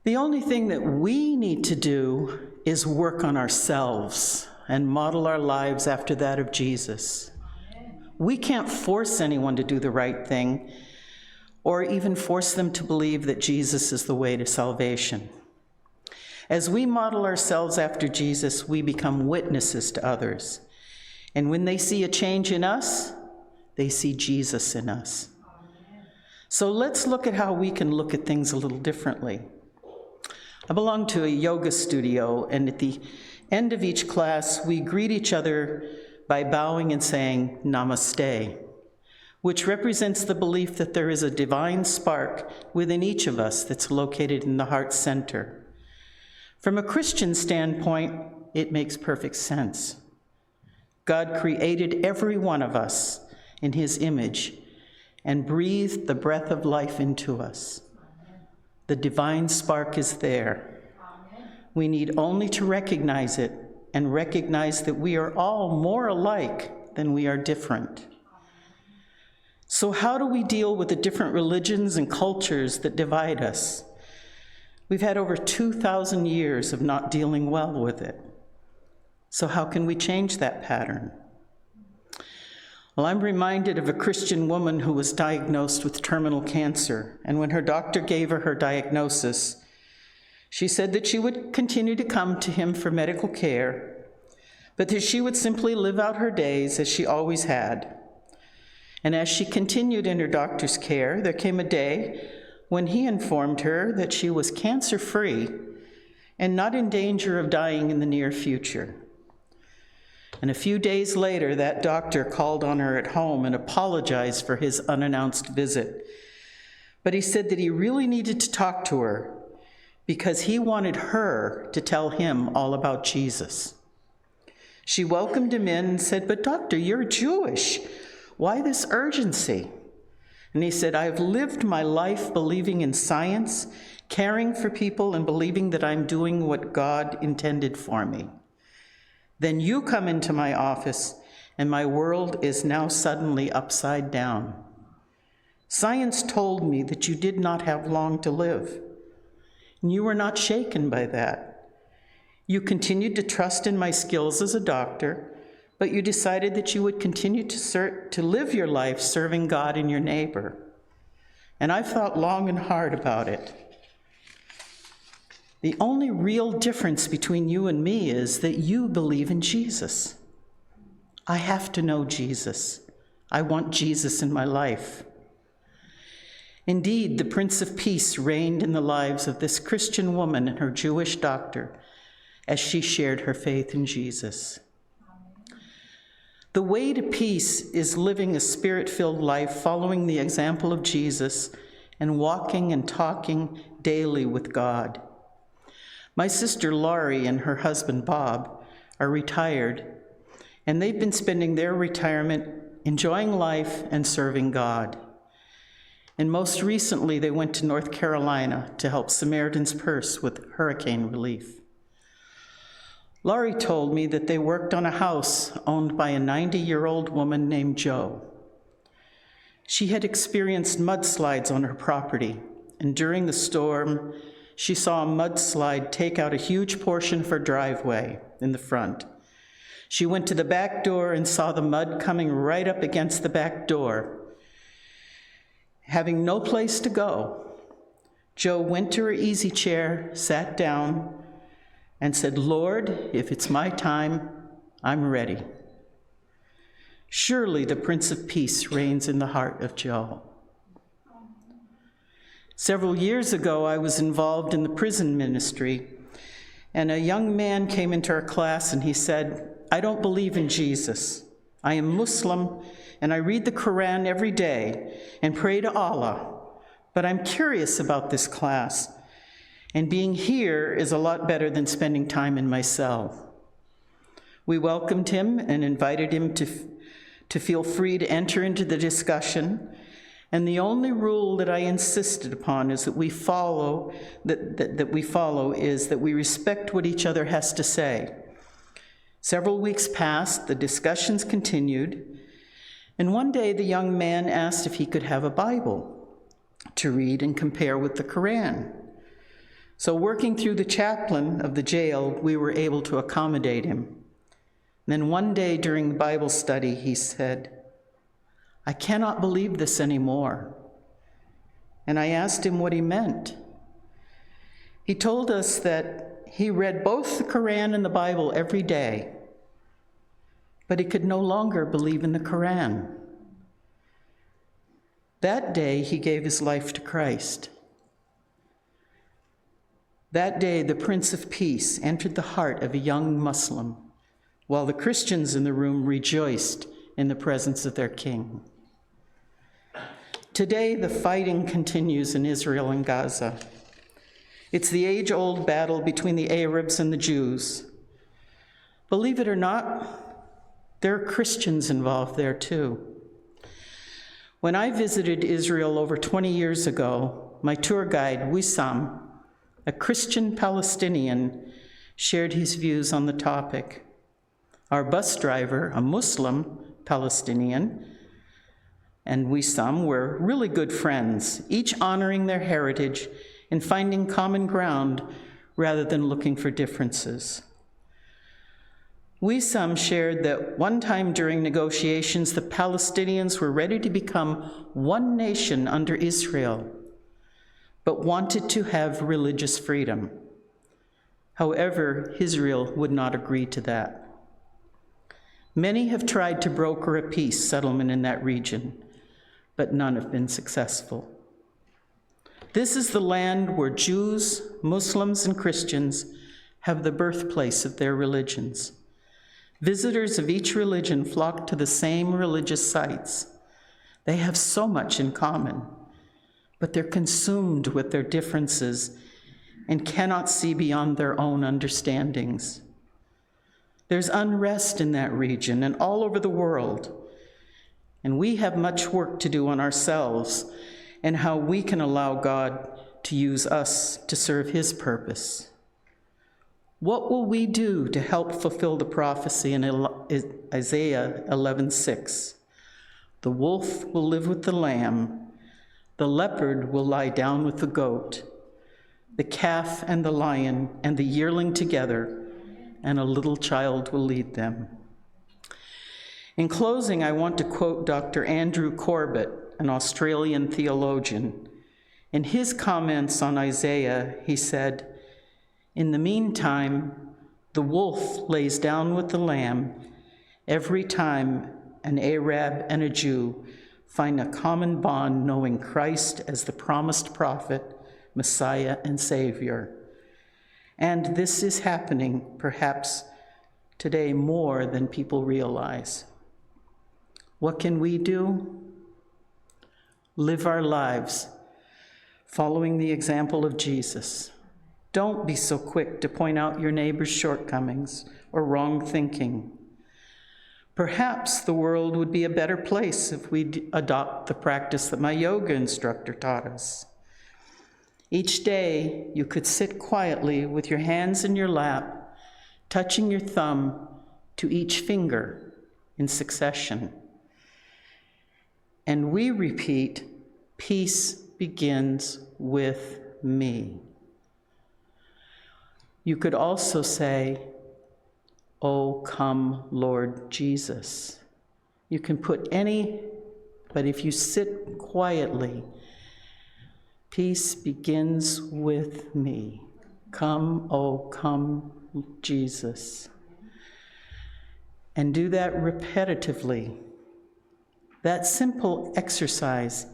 S2: The only thing that we need to do is work on ourselves and model our lives after that of Jesus. We can't force anyone to do the right thing or even force them to believe that Jesus is the way to salvation. As we model ourselves after Jesus, we become witnesses to others. And when they see a change in us, they see Jesus in us. So let's look at how we can look at things a little differently. I belong to a yoga studio, and at the end of each class, we greet each other by bowing and saying, Namaste, which represents the belief that there is a divine spark within each of us that's located in the heart center. From a Christian standpoint, it makes perfect sense. God created every one of us in his image and breathed the breath of life into us. The divine spark is there. We need only to recognize it and recognize that we are all more alike than we are different. So how do we deal with the different religions and cultures that divide us? We've had over 2,000 years of not dealing well with it. So how can we change that pattern? Well, I'm reminded of a Christian woman who was diagnosed with terminal cancer, and when her doctor gave her diagnosis, she said that she would continue to come to him for medical care, but that she would simply live out her days as she always had. And as she continued in her doctor's care, there came a day when he informed her that she was cancer-free and not in danger of dying in the near future. And a few days later, that doctor called on her at home and apologized for his unannounced visit. But he said that he really needed to talk to her because he wanted her to tell him all about Jesus. She welcomed him in and said, "But doctor, you're Jewish. Why this urgency?" And he said, "I've lived my life believing in science, caring for people, and believing that I'm doing what God intended for me. Then you come into my office, and my world is now suddenly upside down. Science told me that you did not have long to live, and you were not shaken by that. You continued to trust in my skills as a doctor, but you decided that you would continue to live your life serving God and your neighbor. And I've thought long and hard about it. The only real difference between you and me is that you believe in Jesus. I have to know Jesus. I want Jesus in my life." Indeed, the Prince of Peace reigned in the lives of this Christian woman and her Jewish doctor as she shared her faith in Jesus. The way to peace is living a spirit-filled life, following the example of Jesus and walking and talking daily with God. My sister Laurie and her husband Bob are retired, and they've been spending their retirement enjoying life and serving God. And most recently, they went to North Carolina to help Samaritan's Purse with hurricane relief. Laurie told me that they worked on a house owned by a 90-year-old woman named Jo. She had experienced mudslides on her property, and during the storm, she saw a mudslide take out a huge portion of her driveway in the front. She went to the back door and saw the mud coming right up against the back door. Having no place to go, Joe went to her easy chair, sat down, and said, "Lord, if it's my time, I'm ready." Surely the Prince of Peace reigns in the heart of Joe. Several years ago, I was involved in the prison ministry, and a young man came into our class and he said, "I don't believe in Jesus. I am Muslim, and I read the Quran every day and pray to Allah, but I'm curious about this class, and being here is a lot better than spending time in my cell." We welcomed him and invited him to feel free to enter into the discussion, and the only rule that I insisted upon is that we follow is that we respect what each other has to say. Several weeks passed, the discussions continued, and one day the young man asked if he could have a Bible to read and compare with the Quran. So working through the chaplain of the jail, we were able to accommodate him. And then one day during the Bible study, he said, "I cannot believe this anymore." And I asked him what he meant. He told us that he read both the Quran and the Bible every day, but he could no longer believe in the Quran. That day, he gave his life to Christ. That day, the Prince of Peace entered the heart of a young Muslim, while the Christians in the room rejoiced in the presence of their king. Today, the fighting continues in Israel and Gaza. It's the age-old battle between the Arabs and the Jews. Believe it or not, there are Christians involved there too. When I visited Israel over 20 years ago, my tour guide, Wissam, a Christian Palestinian, shared his views on the topic. Our bus driver, a Muslim Palestinian, and Wissam were really good friends, each honoring their heritage and finding common ground rather than looking for differences. Wissam shared that one time during negotiations, the Palestinians were ready to become one nation under Israel, but wanted to have religious freedom. However, Israel would not agree to that. Many have tried to broker a peace settlement in that region, but none have been successful. This is the land where Jews, Muslims, and Christians have the birthplace of their religions. Visitors of each religion flock to the same religious sites. They have so much in common, but they're consumed with their differences and cannot see beyond their own understandings. There's unrest in that region and all over the world, and we have much work to do on ourselves and how we can allow God to use us to serve his purpose. What will we do to help fulfill the prophecy in Isaiah 11:6? The wolf will live with the lamb, the leopard will lie down with the goat, the calf and the lion and the yearling together, and a little child will lead them. In closing, I want to quote Dr. Andrew Corbett, an Australian theologian. In his comments on Isaiah, he said, "In the meantime, the wolf lays down with the lamb every time an Arab and a Jew find a common bond knowing Christ as the promised prophet, Messiah, and Savior. And this is happening, perhaps today more than people realize." What can we do? Live our lives following the example of Jesus. Don't be so quick to point out your neighbor's shortcomings or wrong thinking. Perhaps the world would be a better place if we adopt the practice that my yoga instructor taught us. Each day, you could sit quietly with your hands in your lap, touching your thumb to each finger in succession. And we repeat, "Peace begins with me." You could also say, "Oh, come, Lord Jesus." You can put any, but if you sit quietly, Peace begins with me. Come, oh, come, Jesus. And do that repetitively. That simple exercise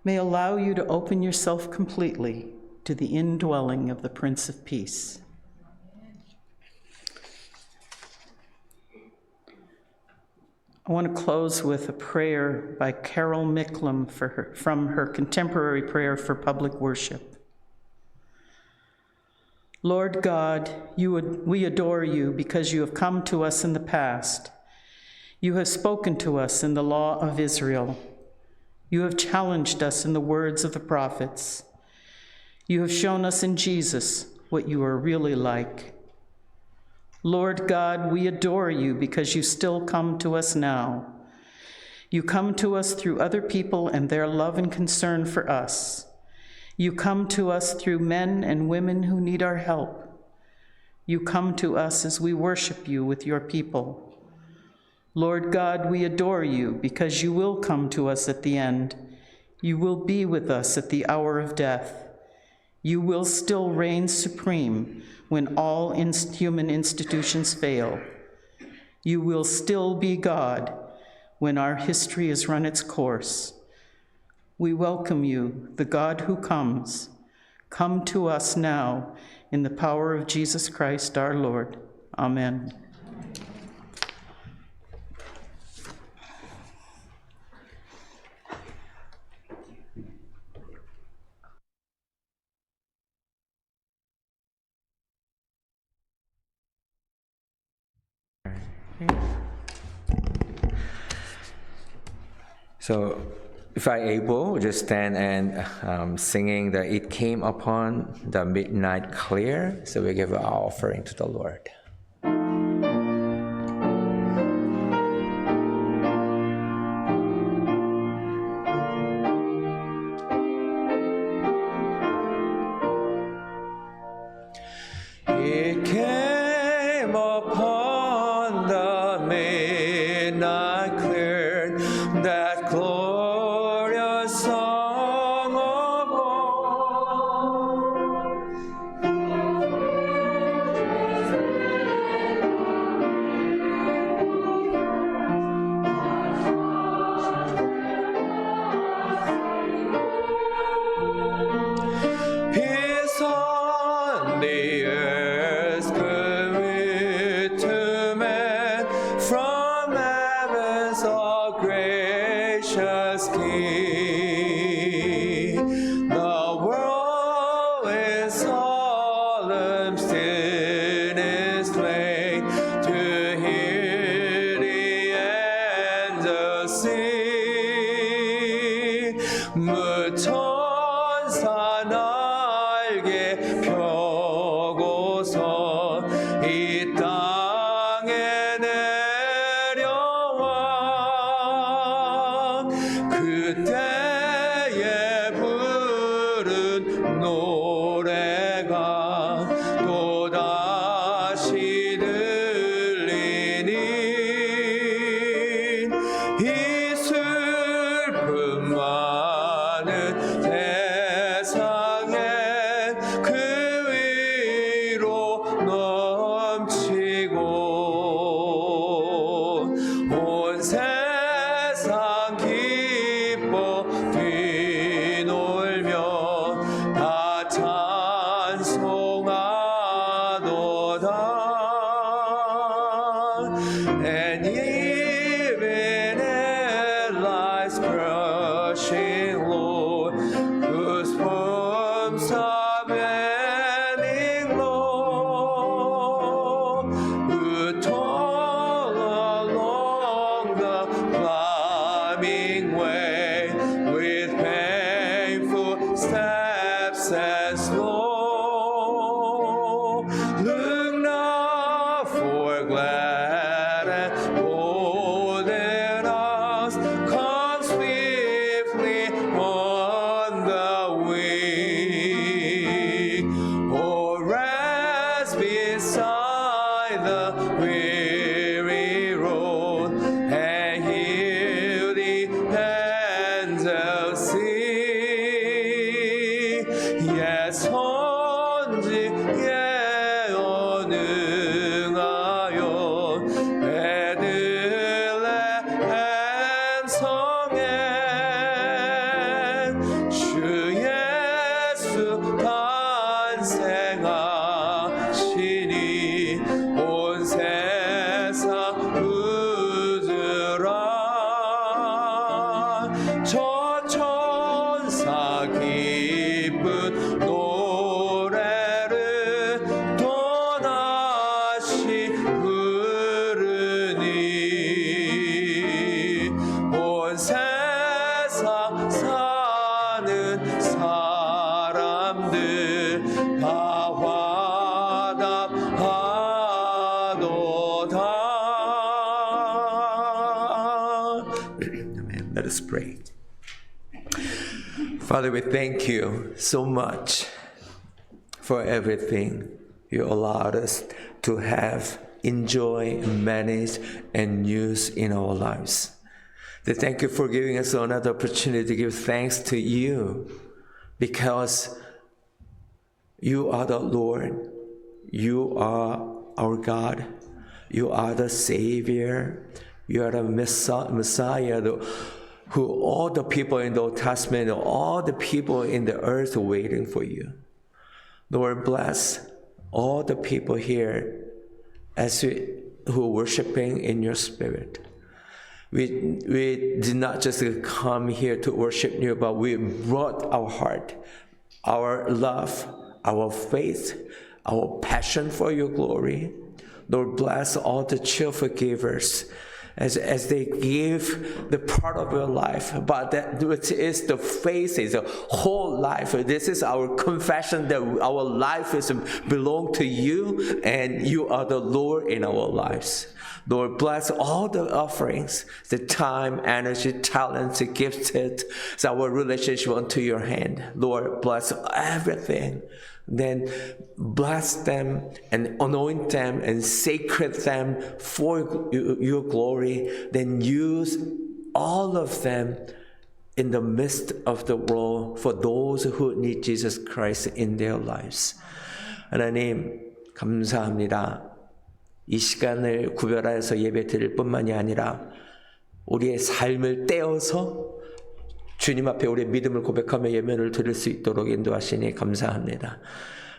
S2: may allow you to open yourself completely to the indwelling of the Prince of Peace. I want to close with a prayer by Carol Micklem from her contemporary prayer for public worship. Lord God, we adore you because you have come to us in the past. You have spoken to us in the law of Israel. You have challenged us in the words of the prophets. You have shown us in Jesus what you are really like. Lord God, we adore you because you still come to us now. You come to us through other people and their love and concern for us. You come to us through men and women who need our help. You come to us as we worship you with your people. Lord God, we adore you because you will come to us at the end. You will be with us at the hour of death. You will still reign supreme when all human institutions fail. You will still be God when our history has run its course. We welcome you, the God who comes. Come to us now in the power of Jesus Christ our Lord. Amen.
S1: So, if I able, just stand and singing the "It Came Upon the Midnight Clear." So we give our offering to the Lord. It came upon the midnight clear, that glorious song of peace on the earth, good to men, from heaven's all gracious King. The world in solemn stillness lay to hear the angels sing. 무천사 날개 펴고서 이 땅에 내려와 그때에 부른 노래가 또다시 들리니 이 슬픔 많은 세상에 그 위로 넘치고 온 세상 기뻐 뛰놀며 다 찬송하도다. And even in life's crushing low, whose forms are bending low, who toil along the climbing way with painful steps and slow. Look now for glad and golden hours, come swiftly on the wing. Oh, rest beside the weary road and hear the angels sing. 저 천사 기쁜 노래를 또다시 부르니 온 세상 사는 사람들 다 화답하도다. Amen. Let us pray. Father, we thank you so much for everything you allowed us to have, enjoy, manage, and use in our lives. We thank you for giving us another opportunity to give thanks to you, because you are the Lord, you are our God, you are the Savior, you are the Messiah, who all the people in the Old Testament, all the people in the earth are waiting for you. Lord, bless all the people here as who are worshiping in your spirit. We did not just come here to worship you, but we brought our heart, our love, our faith, our passion for your glory. Lord, bless all the cheerful givers as they give the part of your life, but that which is the faith, is a whole life. This is our confession that our life is belong to you, and you are the Lord in our lives. Lord, bless all the offerings, the time, energy, talents, gifted, our relationship unto your hand. Lord, bless everything. Then bless them and anoint them and sacred them for your glory. Then use all of them in the midst of the world for those who need Jesus Christ in their lives. 하나님, 감사합니다. 이 시간을 구별하여서 예배 드릴 뿐만이 아니라 우리의 삶을 떼어서 주님 앞에 우리의 믿음을 고백하며 예배를 드릴 수 있도록 인도하시니 감사합니다.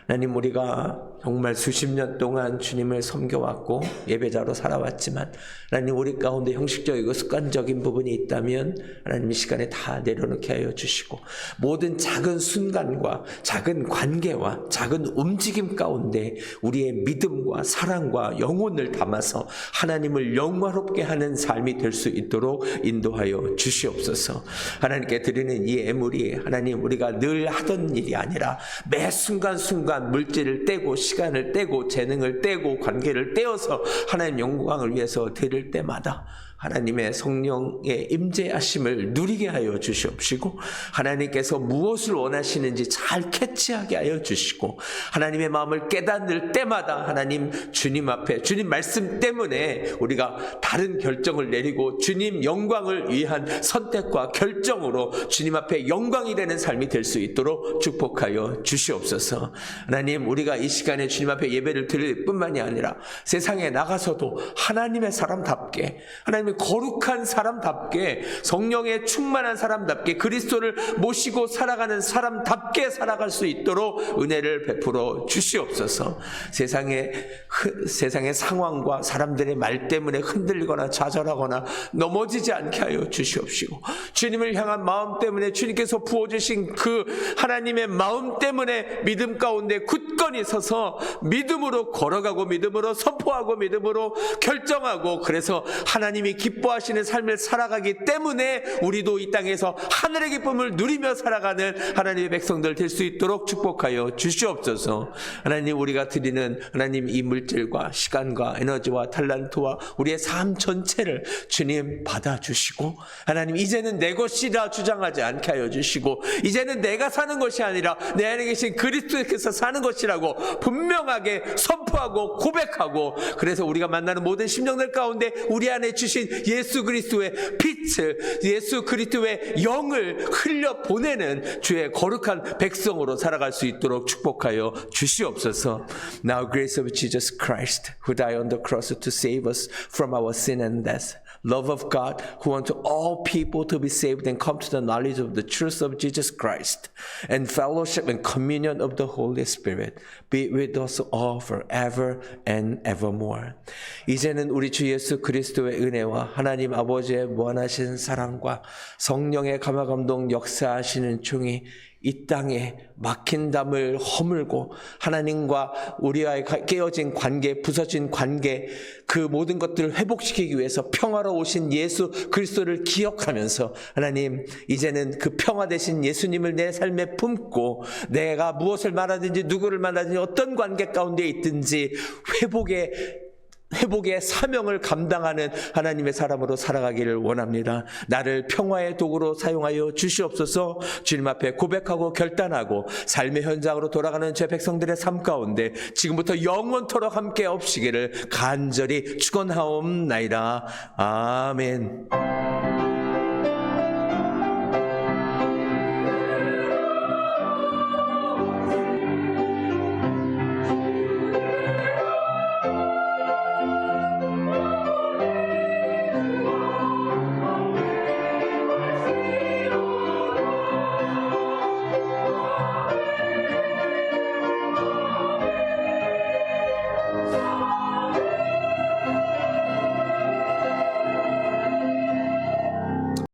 S1: 하나님, 우리가 정말 수십 년 동안 주님을 섬겨왔고 예배자로 살아왔지만 하나님, 우리 가운데 형식적이고 습관적인 부분이 있다면 하나님 이 시간에 다 내려놓게 하여 주시고, 모든 작은 순간과 작은 관계와 작은 움직임 가운데 우리의 믿음과 사랑과 영혼을 담아서 하나님을 영화롭게 하는 삶이 될 수 있도록 인도하여 주시옵소서. 하나님께 드리는 이 예물이 하나님 우리가 늘 하던 일이 아니라 매 순간순간 물질을 떼고 시간을 떼고 재능을 떼고 관계를 떼어서 하나님 영광을 위해서 드릴 때마다 하나님의 성령의 임재하심을 누리게 하여 주시옵시고, 하나님께서 무엇을 원하시는지 잘 캐치하게 하여 주시고, 하나님의 마음을 깨닫을 때마다 하나님 주님 앞에 주님 말씀 때문에 우리가 다른 결정을 내리고 주님 영광을 위한 선택과 결정으로 주님 앞에 영광이 되는 삶이 될 수 있도록 축복하여 주시옵소서. 하나님, 우리가 이 시간에 주님 앞에 예배를 드릴 뿐만이 아니라 세상에 나가서도 하나님의 사람답게, 하나님의 거룩한 사람답게, 성령에 충만한 사람답게, 그리스도를 모시고 살아가는 사람답게 살아갈 수 있도록 은혜를 베풀어 주시옵소서. 세상의 상황과 사람들의 말 때문에 흔들리거나 좌절하거나 넘어지지 않게 하여 주시옵시고, 주님을 향한 마음 때문에 주님께서 부어주신 그 하나님의 마음 때문에 믿음 가운데 굳건히 서서 믿음으로 걸어가고 믿음으로 선포하고 믿음으로 결정하고, 그래서 하나님이 기뻐하시는 삶을 살아가기 때문에 우리도 이 땅에서 하늘의 기쁨을 누리며 살아가는 하나님의 백성들 될 수 있도록 축복하여 주시옵소서. 하나님, 우리가 드리는 하나님 이 물질과 시간과 에너지와 탤런트와 우리의 삶 전체를 주님 받아주시고, 하나님 이제는 내 것이라 주장하지 않게 하여 주시고, 이제는 내가 사는 것이 아니라 내 안에 계신 그리스도께서 사는 것이라고 분명하게 선포하고 고백하고, 그래서 우리가 만나는 모든 심령들 가운데 우리 안에 주신 예수 그리스도의 빛을, 예수 그리스도의 영을 흘려 보내는 주의 거룩한 백성으로 살아갈 수 있도록 축복하여 주시옵소서. Now grace of Jesus Christ, who died on the cross to save us from our sin and death,
S4: love of God, who want all people to be saved and come to the knowledge of the truth of Jesus Christ, and fellowship and communion of the Holy Spirit be with us all forever and evermore. 이제는 우리 주 예수 그리스도의 은혜와 하나님 아버지의 무한하신 사랑과 성령의 감화감동 역사하시는 중이 이 땅에 막힌 담을 허물고 하나님과 우리와의 깨어진 관계, 부서진 관계, 그 모든 것들을 회복시키기 위해서 평화로 오신 예수 그리스도를 기억하면서 하나님, 이제는 그 평화 되신 예수님을 내 삶에 품고 내가 무엇을 말하든지 누구를 만나든지 어떤 관계 가운데 있든지 회복의 사명을 감당하는 하나님의 사람으로 살아가기를 원합니다. 나를 평화의 도구로 사용하여 주시옵소서. 주님 앞에 고백하고 결단하고 삶의 현장으로 돌아가는 제 백성들의 삶 가운데 지금부터 영원토록 함께 없시기를 간절히 축원하옵나이다. 아멘.